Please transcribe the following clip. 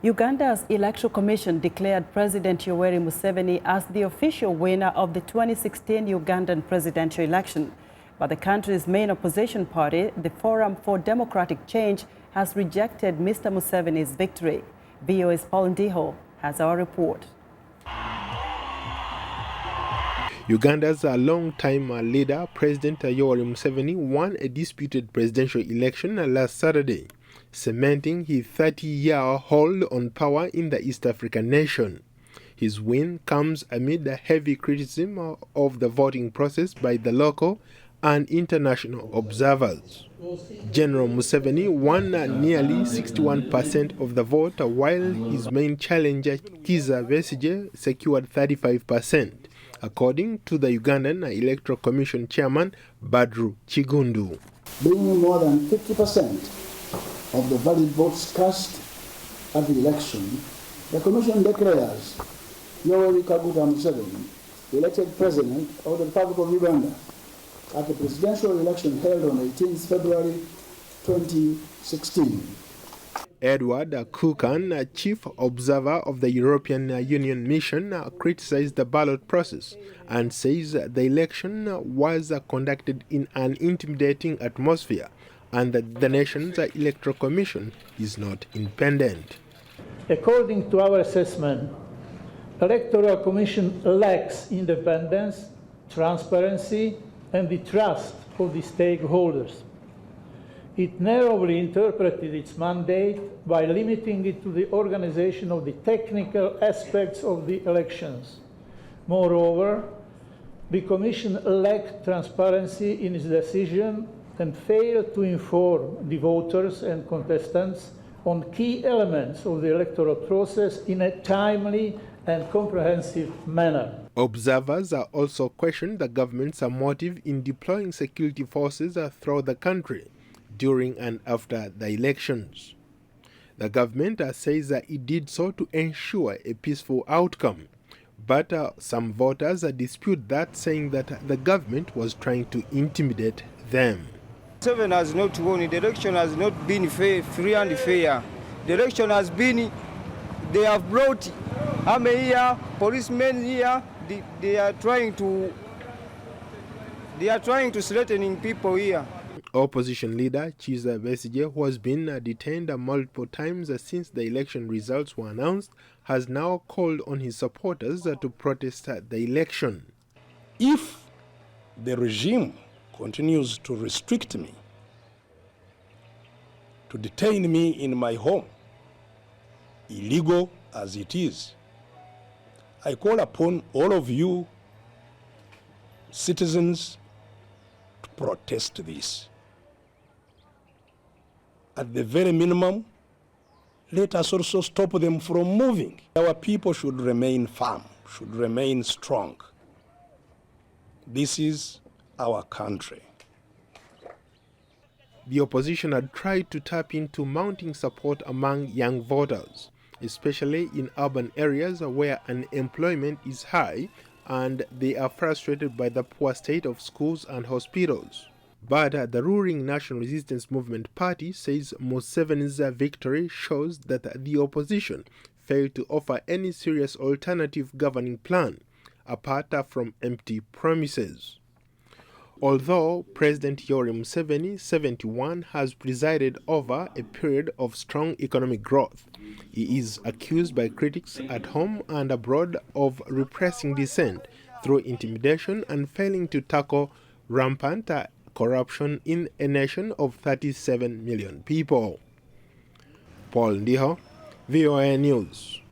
Uganda's Electoral Commission declared President Yoweri Museveni as the official winner of the 2016 Ugandan presidential election. But the country's main opposition party, the Forum for Democratic Change, has rejected Mr. Museveni's victory. VOA's Paul Ndiho has our report. Uganda's long-time leader, President Yoweri Museveni, won a disputed presidential election last Saturday, cementing his 30-year hold on power in the East African nation. His win comes amid heavy criticism of the voting process by the local and international observers. General Museveni won nearly 61% of the vote, while his main challenger, Kizza Besigye, secured 35%, according to the Ugandan Electoral Commission chairman, Badru Chigundu. Bringing more than 50% of the valid votes cast at the election, the Commission declares Yoweri Museveni elected President of the Republic of Uganda at the presidential election held on 18 February 2016. Edward Kukan, chief observer of the European Union mission, criticized the ballot process and says the election was conducted in an intimidating atmosphere and that the nation's Electoral Commission is not independent. According to our assessment, the Electoral Commission lacks independence, transparency, and the trust of the stakeholders. It narrowly interpreted its mandate by limiting it to the organization of the technical aspects of the elections. Moreover, the Commission lacked transparency in its decision and failed to inform the voters and contestants on key elements of the electoral process in a timely and comprehensive manner. Observers also questioned the government's motive in deploying security forces throughout the country during and after the elections. The government says that it did so to ensure a peaceful outcome, but some voters dispute that, saying that the government was trying to intimidate them. Museveni has not won. The election has not been fair, free and fair. The election has been, they have brought army here, policemen here. They are trying to threatening people here. Opposition leader Kizza Besigye, who has been detained multiple times since the election results were announced, has now called on his supporters to protest the election. If the regime continues to restrict me, to detain me in my home, illegal as it is, I call upon all of you citizens to protest this. At the very minimum, let us also stop them from moving. Our people should remain firm, should remain strong. This is our country. The opposition had tried to tap into mounting support among young voters, especially in urban areas where unemployment is high and they are frustrated by the poor state of schools and hospitals. But the ruling National Resistance Movement Party says Museveni's victory shows that the opposition failed to offer any serious alternative governing plan, apart from empty promises. Although President Yoweri Museveni, 71, has presided over a period of strong economic growth, he is accused by critics at home and abroad of repressing dissent through intimidation and failing to tackle rampant corruption in a nation of 37 million people. Paul Ndiho, VOA News.